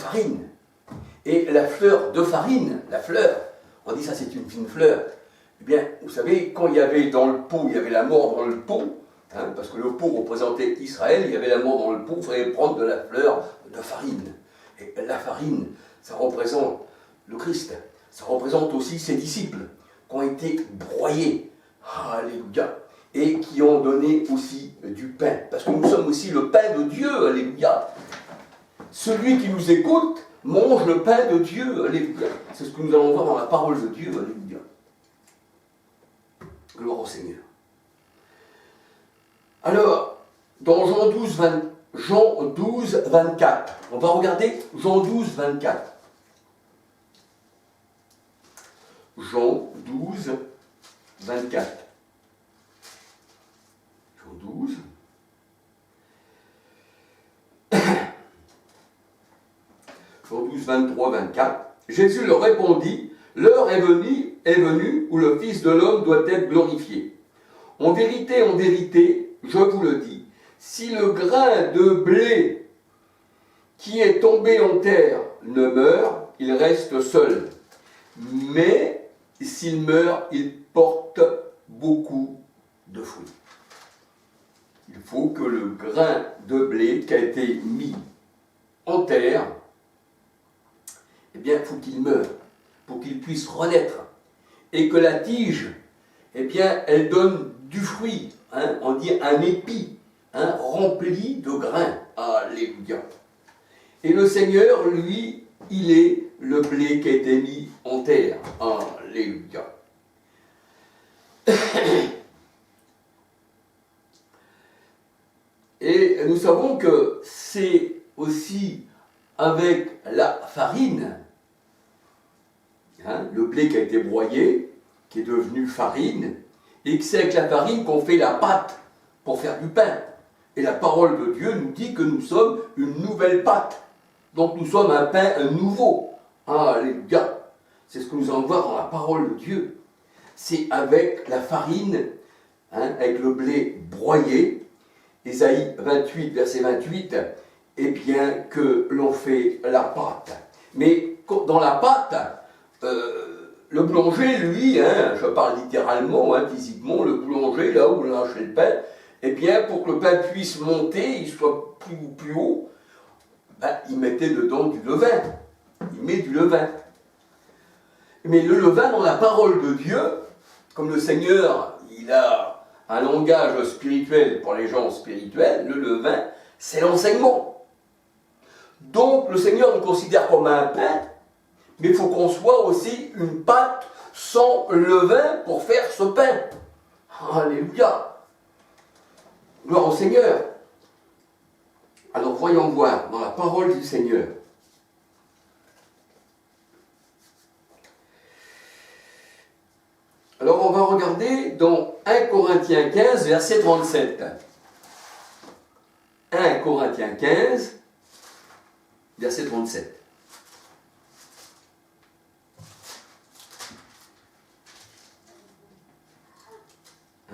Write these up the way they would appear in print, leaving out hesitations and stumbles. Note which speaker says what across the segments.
Speaker 1: farine. Et la fleur de farine, la fleur, on dit ça c'est une fine fleur. Eh bien, vous savez, quand il y avait dans le pot, il y avait la mort dans le pot, hein, parce que le pot représentait Israël, il y avait la mort dans le pot, il fallait prendre de la fleur de farine. Et la farine, ça représente le Christ, ça représente aussi ses disciples, qui ont été broyés, alléluia, et qui ont donné aussi du pain, parce que nous sommes aussi le pain de Dieu, alléluia. Celui qui nous écoute mange le pain de Dieu, alléluia. C'est ce que nous allons voir dans la parole de Dieu, alléluia. Gloire au Seigneur. Alors, dans Jean 12, 24, on va regarder Jean 12, 24. Jean 12, 24. Jean 12. Jean 12, 23, 24. Jésus leur répondit, l'heure est venue où le Fils de l'homme doit être glorifié. En vérité, je vous le dis, si le grain de blé qui est tombé en terre ne meurt, il reste seul. Mais s'il meurt, il porte beaucoup de fruits. Il faut que le grain de blé qui a été mis en terre, eh bien, il faut qu'il meure, pour qu'il puisse renaître. Et que la tige, eh bien, elle donne du fruit, hein, on dit un épi, hein, rempli de grains. Alléluia. Et le Seigneur, lui, il est le blé qui a été mis en terre. Alléluia. Et nous savons que c'est aussi avec la farine, hein, le blé qui a été broyé, qui est devenu farine, et que c'est avec la farine qu'on fait la pâte pour faire du pain. Et la parole de Dieu nous dit que nous sommes une nouvelle pâte. Donc nous sommes un pain nouveau. Alléluia. C'est ce que nous allons voir dans la parole de Dieu. C'est avec la farine, hein, avec le blé broyé, Ésaïe 28, verset 28, eh bien que l'on fait la pâte. Mais dans la pâte, le boulanger, lui, hein, je parle littéralement, hein, physiquement, le boulanger, là où on a acheté le pain, eh bien, pour que le pain puisse monter, il soit plus haut, ben, il mettait dedans du levain. Il met du levain. Mais le levain, dans la parole de Dieu, comme le Seigneur, il a un langage spirituel pour les gens spirituels, le levain, c'est l'enseignement. Donc, le Seigneur nous considère comme un pain, mais il faut qu'on soit aussi une pâte sans levain pour faire ce pain. Alléluia. Gloire au Seigneur. Alors voyons voir dans la parole du Seigneur. Alors on va regarder dans 1 Corinthiens 15, verset 37. 1 Corinthiens 15, verset 37.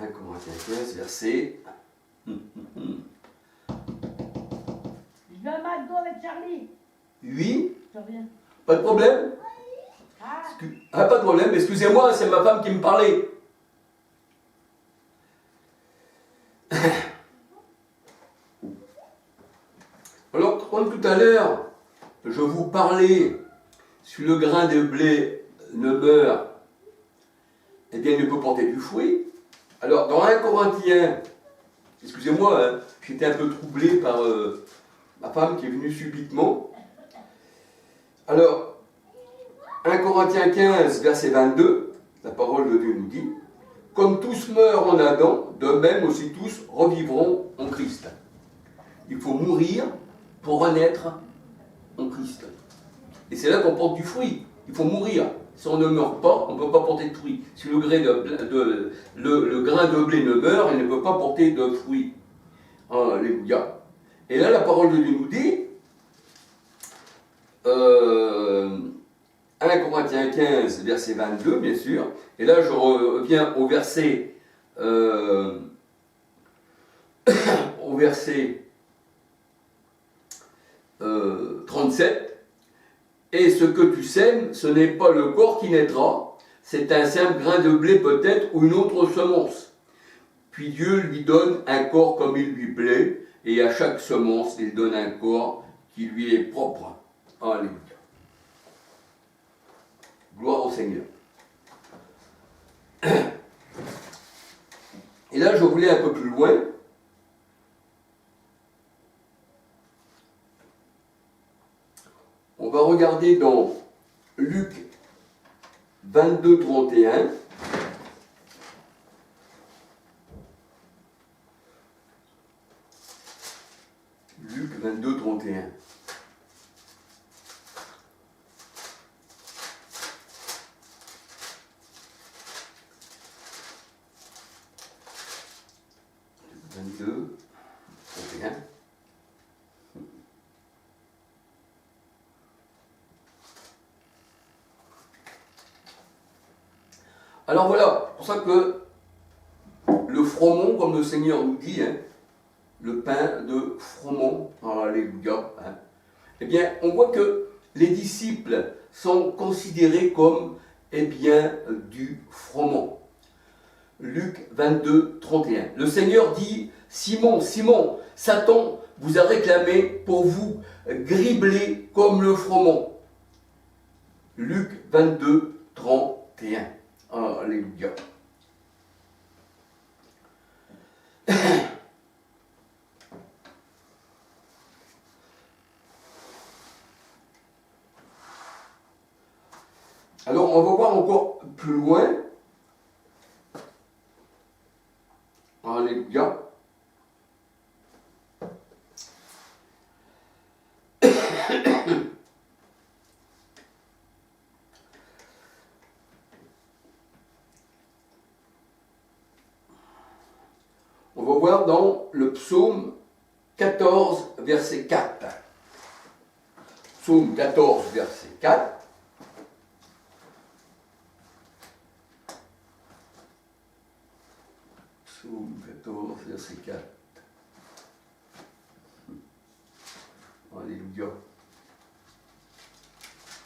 Speaker 1: 1 Corinthiens 15, verset...
Speaker 2: Je vais à McDo avec Charlie.
Speaker 1: Oui,
Speaker 2: Je reviens.
Speaker 1: pas de problème.
Speaker 2: Ah,
Speaker 1: Pas de problème, excusez-moi, c'est ma femme qui me parlait. Alors, comme tout à l'heure, je vous parlais, si le grain de blé ne meurt, eh bien, il ne peut porter du fruit. Alors, dans 1 Corinthiens, excusez-moi, hein, j'étais un peu troublé par ma femme qui est venue subitement. Alors, 1 Corinthiens 15, verset 22, la parole de Dieu nous dit, « Comme tous meurent en Adam, de même aussi tous revivront en Christ. » Il faut mourir pour renaître en Christ. Et c'est là qu'on porte du fruit. Il faut mourir. Si on ne meurt pas, on ne peut pas porter de fruit. Si le grain de blé ne meurt, il ne peut pas porter de fruit. Alléluia. Et là, la parole de Dieu nous dit, 1 Corinthiens 15, verset 22, bien sûr. Et là, je reviens au verset, au verset 37. Et ce que tu sèmes, ce n'est pas le corps qui naîtra, c'est un simple grain de blé peut-être ou une autre semence. Puis Dieu lui donne un corps comme il lui plaît, et à chaque semence, il donne un corps qui lui est propre. Alléluia. Gloire au Seigneur. Et là, je voulais un peu plus loin. On va regarder dans Luc 22, 31. Luc 22, 31. Luc 22, 31. Alors voilà, c'est pour ça que le froment, comme le Seigneur nous dit, le pain de froment, alléluia, eh bien, on voit que les disciples sont considérés comme, eh bien, du froment. Luc 22, 31. Le Seigneur dit, Simon, Simon, Satan vous a réclamé pour vous gribler comme le froment. Luc 22, 31. Alléluia. Alors, on va voir encore plus loin. Alléluia. On va voir dans le psaume 14, verset 4. Psaume 14, verset 4. Psaume 14, verset 4. Alléluia.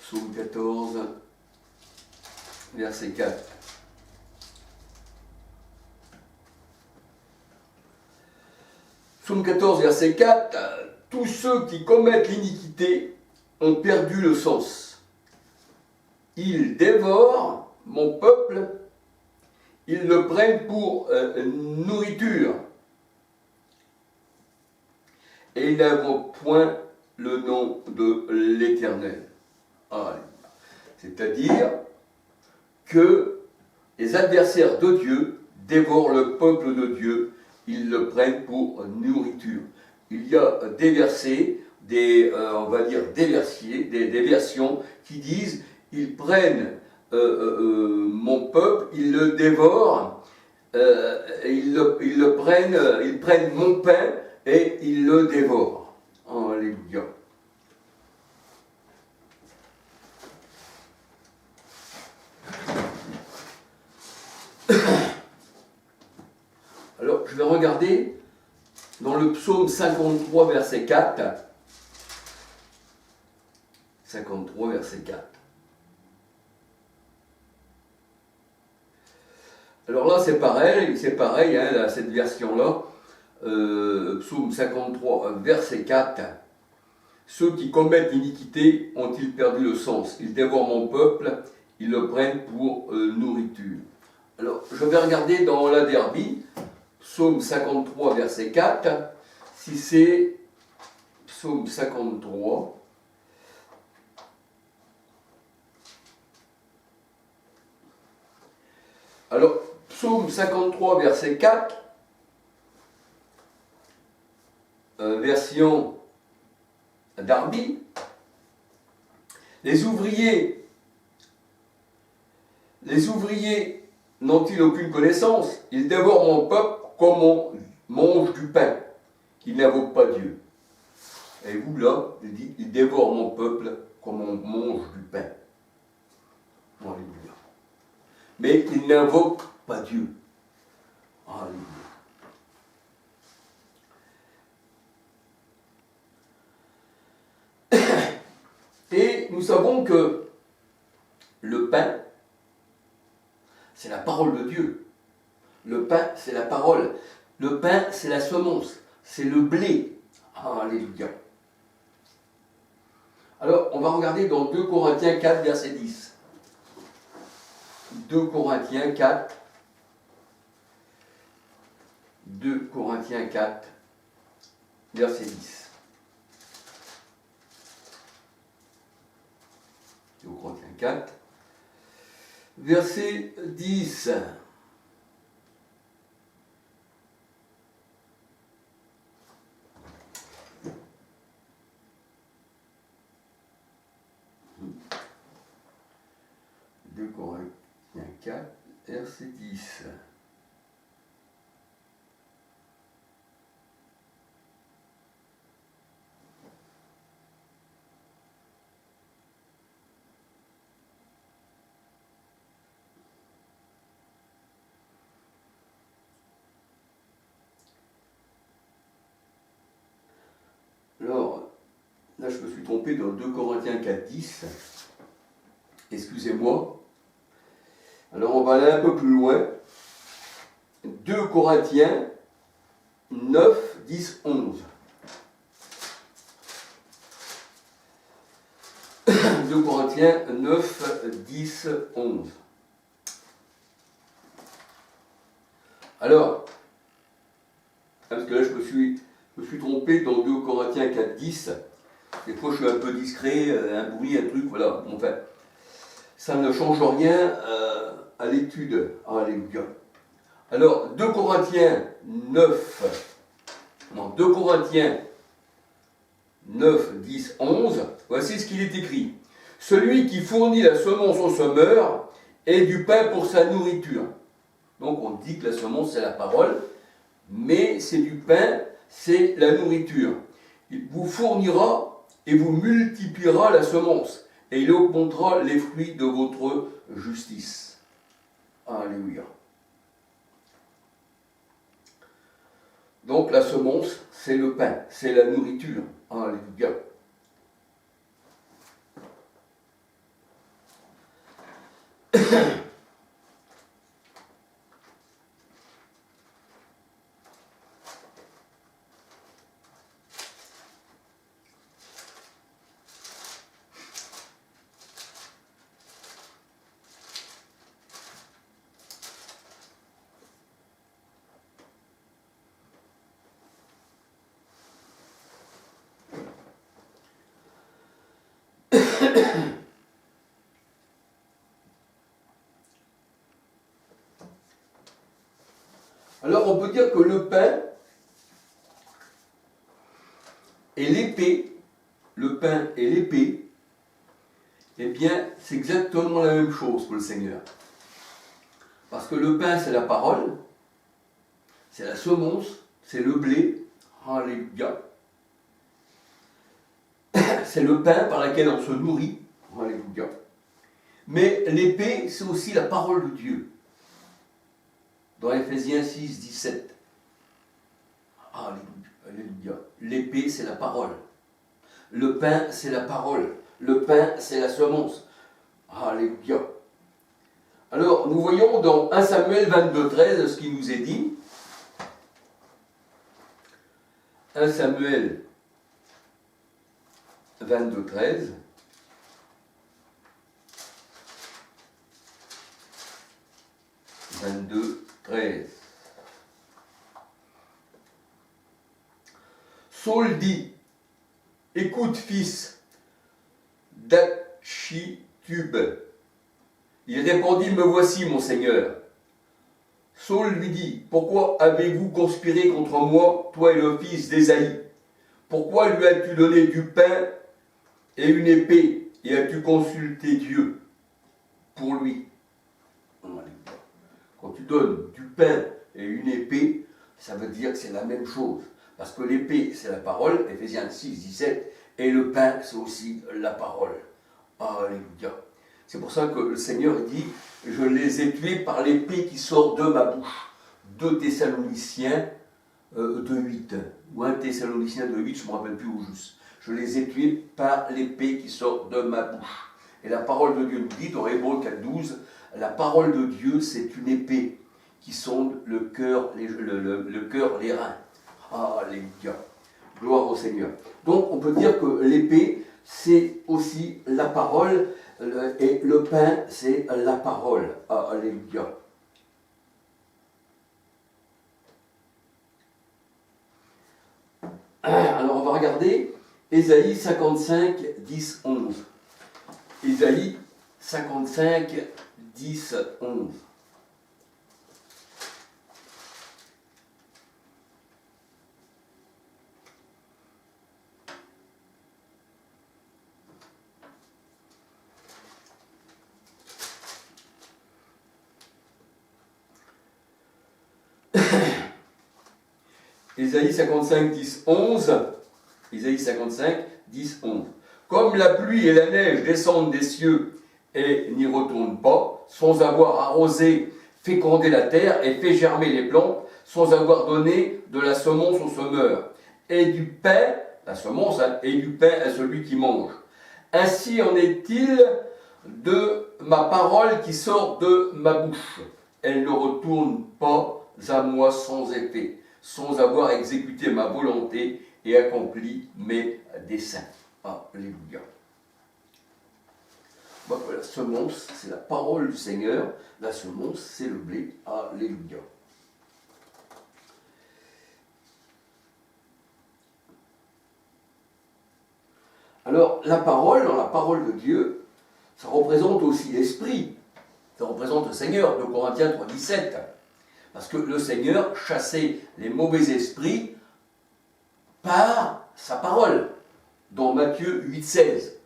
Speaker 1: Psaume 14, verset 4. Psaume 14, verset 4. Tous ceux qui commettent l'iniquité ont perdu le sens. Ils dévorent mon peuple, ils le prennent pour nourriture. Et ils n'invoquent point le nom de l'Éternel. C'est-à-dire que les adversaires de Dieu dévorent le peuple de Dieu, ils le prennent pour nourriture. Il y a des versets, on va dire des versions qui disent ils prennent mon peuple, ils le dévorent, ils prennent mon pain et ils le dévorent. Alléluia. Alors, je vais regarder dans le psaume 53, verset 4. 53, verset 4. Alors là, c'est pareil, là, cette version-là, psaume 53, verset 4. Ceux qui commettent l'iniquité ont-ils perdu le sens? Ils dévorent mon peuple, ils le prennent pour nourriture. Alors, je vais regarder dans la Derby, psaume 53, verset 4, si c'est psaume 53. Alors, psaume 53, verset 4, version Darby. Les ouvriers n'ont-ils aucune connaissance? Ils dévorent mon peuple comme on mange du pain. Ils n'invoquent pas Dieu. Et vous là, il dit, ils dévorent mon peuple comme on mange du pain. Alléluia. Mais ils n'invoquent pas Dieu. Alléluia. Et nous savons que le pain, c'est la parole de Dieu. Le pain, c'est la parole. Le pain, c'est la semence. C'est le blé. Alléluia. Alors, on va regarder dans 2 Corinthiens 4, verset 10. 2 Corinthiens 4. 2 Corinthiens 4, verset 10. 2 Corinthiens 4, verset 10. De Corinthiens 4, verset 10. Alors, là je me suis trompé dans 2 Corinthiens 4, 10. Excusez-moi. Alors on va aller un peu plus loin. 2 Corinthiens 9, 10, 11. 2 Corinthiens 9, 10, 11. Alors, parce que là je me suis trompé dans 2 Corinthiens 4, 10. Des fois je suis un peu discret, un bruit, un truc, voilà. Enfin, ça ne change rien à l'étude. Alléluia. Alors, 2 Corinthiens 9, non, 2 Corinthiens 9, 10, 11, voici ce qu'il est écrit. Celui qui fournit la semence au semeur et du pain pour sa nourriture. Donc on dit que la semence c'est la parole, mais c'est du pain, c'est la nourriture. Il vous fournira et vous multipliera la semence, et il augmentera les fruits de votre justice. Alléluia. Donc la semence, c'est le pain, c'est la nourriture. Alléluia. Alors on peut dire que le pain et l'épée, le pain et l'épée, eh bien c'est exactement la même chose pour le Seigneur. Parce que le pain c'est la parole, c'est la semence, c'est le blé, alléluia. C'est le pain par lequel on se nourrit, alléluia. Mais l'épée c'est aussi la parole de Dieu. Dans Ephésiens 6, 17. Alléluia. L'épée, c'est la parole. Le pain, c'est la parole. Le pain, c'est la semence. Alléluia. Alors, nous voyons dans 1 Samuel 22, 13 ce qui nous est dit. 1 Samuel 22, 13. 22, 13. Saul dit, écoute fils d'Achitub. Il répondit, me voici mon Seigneur. Saul lui dit, pourquoi avez-vous conspiré contre moi, toi et le fils d'Ésaïe? Pourquoi lui as-tu donné du pain et une épée, et as-tu consulté Dieu pour lui? Quand tu donnes du pain et une épée, ça veut dire que c'est la même chose. Parce que l'épée, c'est la parole, Ephésiens 6, 17, et le pain, c'est aussi la parole. Alléluia. C'est pour ça que le Seigneur dit, je les ai tués par l'épée qui sort de ma bouche. 2 Thessaloniciens 2, 8, ou 1 Thessaloniciens 2, 8, je ne me rappelle plus où juste. je les ai tués par l'épée qui sort de ma bouche. Et la parole de Dieu nous dit, dans Hébreux 4,12, la parole de Dieu, c'est une épée qui sonde le cœur, les reins. Alléluia. Gloire au Seigneur. Donc, on peut dire que l'épée, c'est aussi la parole, et le pain, c'est la parole. Alléluia. Alors, on va regarder Ésaïe 55, 10, 11. Ésaïe 55, 10, 11. Ésaïe 55, 10, 11. Ésaïe 55, 10, 11. Comme la pluie et la neige descendent des cieux et n'y retournent pas, sans avoir arrosé, fécondé la terre et fait germer les plantes, sans avoir donné de la semence au semeur, et du pain, la semence, et du pain à celui qui mange. Ainsi en est-il de ma parole qui sort de ma bouche. Elle ne retourne pas à moi sans effet, sans avoir exécuté ma volonté et accompli mes desseins. Alléluia. Bon, la semence, c'est la parole du Seigneur. La semence, c'est le blé. Alléluia. Alors, la parole, dans la parole de Dieu, ça représente aussi l'esprit. Ça représente le Seigneur, de Corinthiens 3, 17. Parce que le Seigneur chassait les mauvais esprits par sa parole. Dans Matthieu 8, 16.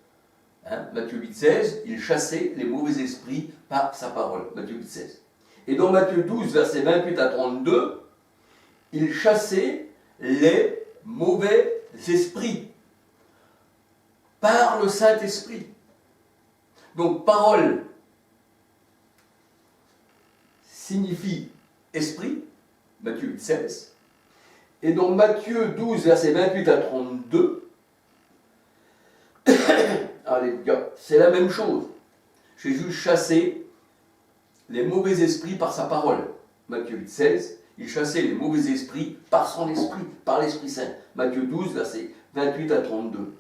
Speaker 1: Matthieu 8, 16, il chassait les mauvais esprits par sa parole. Matthieu 8, 16. Et dans Matthieu 12, versets 28 à 32, il chassait les mauvais esprits par le Saint-Esprit. Donc, parole signifie esprit, Matthieu 8, 16. Et dans Matthieu 12, versets 28 à 32, alléluia, c'est la même chose. Jésus chassait les mauvais esprits par sa parole. Matthieu 8, 16, il chassait les mauvais esprits par son esprit, par l'Esprit Saint. Matthieu 12, versets 28 à 32.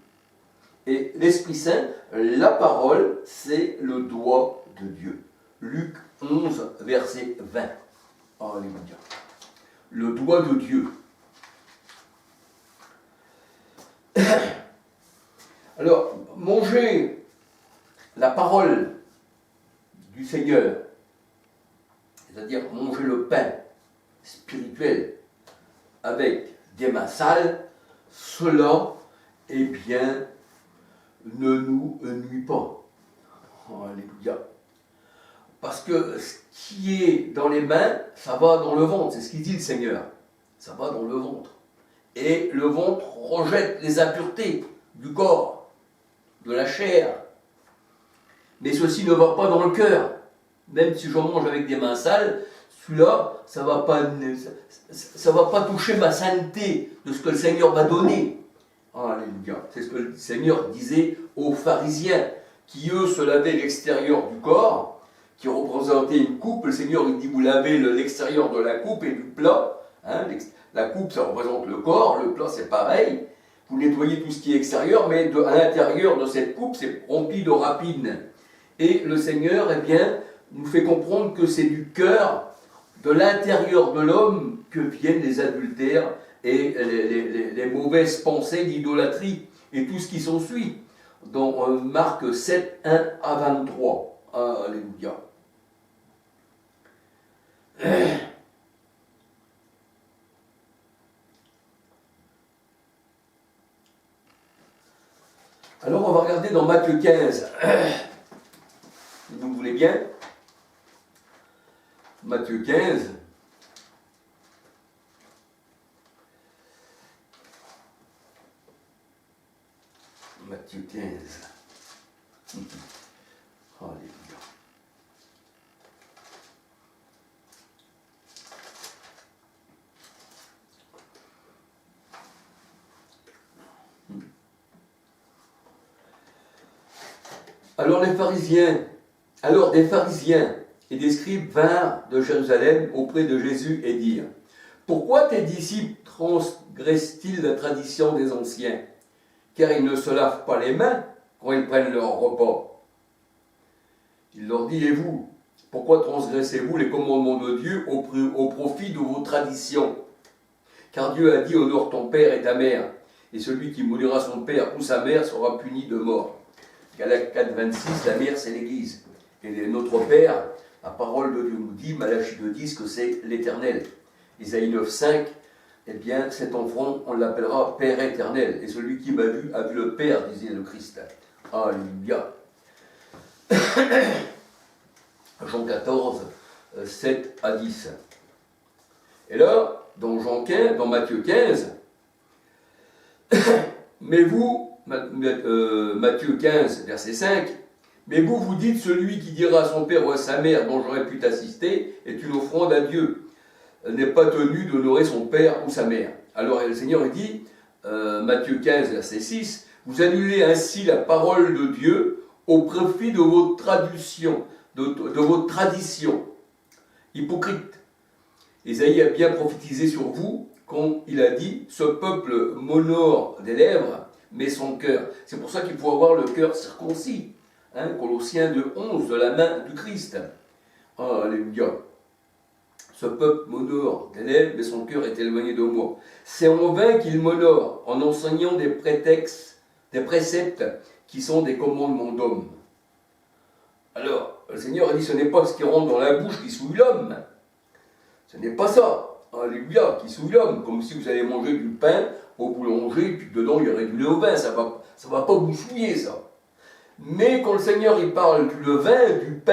Speaker 1: Et l'Esprit Saint, la parole, c'est le doigt de Dieu. Luc 11, verset 20. Alléluia. Le doigt de Dieu. Alors, manger la parole du Seigneur, c'est-à-dire manger le pain spirituel avec des mains sales, cela, eh bien, ne nous nuit pas. Alléluia. Parce que ce qui est dans les mains, ça va dans le ventre, c'est ce qu'il dit le Seigneur. Ça va dans le ventre. Et le ventre rejette les impuretés du corps, de la chair. Mais ceci ne va pas dans le cœur. Même si je mange avec des mains sales, celui-là, ça va pas toucher ma sainteté de ce que le Seigneur m'a donné. Alléluia. C'est ce que le Seigneur disait aux pharisiens, qui eux se lavaient l'extérieur du corps, qui représentait une coupe. Le Seigneur il dit, vous lavez l'extérieur de la coupe et du plat. La coupe, ça représente le corps, le plat, c'est pareil. Vous nettoyez tout ce qui est extérieur, mais à l'intérieur de cette coupe, c'est rempli de rapines. Et le Seigneur, eh bien, nous fait comprendre que c'est du cœur, de l'intérieur de l'homme, que viennent les adultères et les mauvaises pensées, l'idolâtrie et tout ce qui s'ensuit. Dans Marc 7, 1 à 23. Alléluia. Alors on va regarder dans Matthieu 15. Si vous voulez bien. Matthieu 15. Matthieu 15. Alléluia. Alors des pharisiens et des scribes vinrent de Jérusalem auprès de Jésus et dirent: Pourquoi tes disciples transgressent-ils la tradition des anciens? Car ils ne se lavent pas les mains quand ils prennent leur repas. Il leur dit: Et vous, pourquoi transgressez-vous les commandements de Dieu au profit de vos traditions? Car Dieu a dit: Honore ton père et ta mère, et celui qui maudira son père ou sa mère sera puni de mort. Galates 4, 26, la mère c'est l'Église. Et notre Père, la parole de Dieu nous dit, Malachie 2, 10, que c'est l'Éternel. Isaïe 9, 5, eh bien cet enfant, on l'appellera Père éternel. Et celui qui m'a vu a vu le Père, disait le Christ. Alléluia. Jean 14, 7 à 10. Et là, dans Matthieu 15, mais vous, Matthieu 15, verset 5, mais vous dites: celui qui dira à son père ou à sa mère dont j'aurais pu t'assister est une offrande à Dieu, n'est pas tenu d'honorer son père ou sa mère. Alors le Seigneur dit, Matthieu 15, verset 6, vous annulez ainsi la parole de Dieu au profit de votre traduction, de votre tradition. Hypocrite. Ésaïe a bien prophétisé sur vous quand il a dit: ce peuple m'honore des lèvres, mais son cœur. C'est pour ça qu'il faut avoir le cœur circoncis. Colossiens 2,11, de la main du Christ. Alléluia. Ce peuple m'honore des lèvres, mais son cœur est éloigné de moi. C'est en vain qu'il m'honore, en enseignant des préceptes qui sont des commandements d'hommes. Alors, le Seigneur a dit: ce n'est pas ce qui rentre dans la bouche qui souille l'homme. Ce n'est pas ça. Alléluia, qui souille l'homme. Comme si vous allez manger du pain au boulanger, et puis dedans il y aurait du lait au vin. Ça va pas vous souiller, ça. Mais quand le Seigneur il parle du levain, du pain,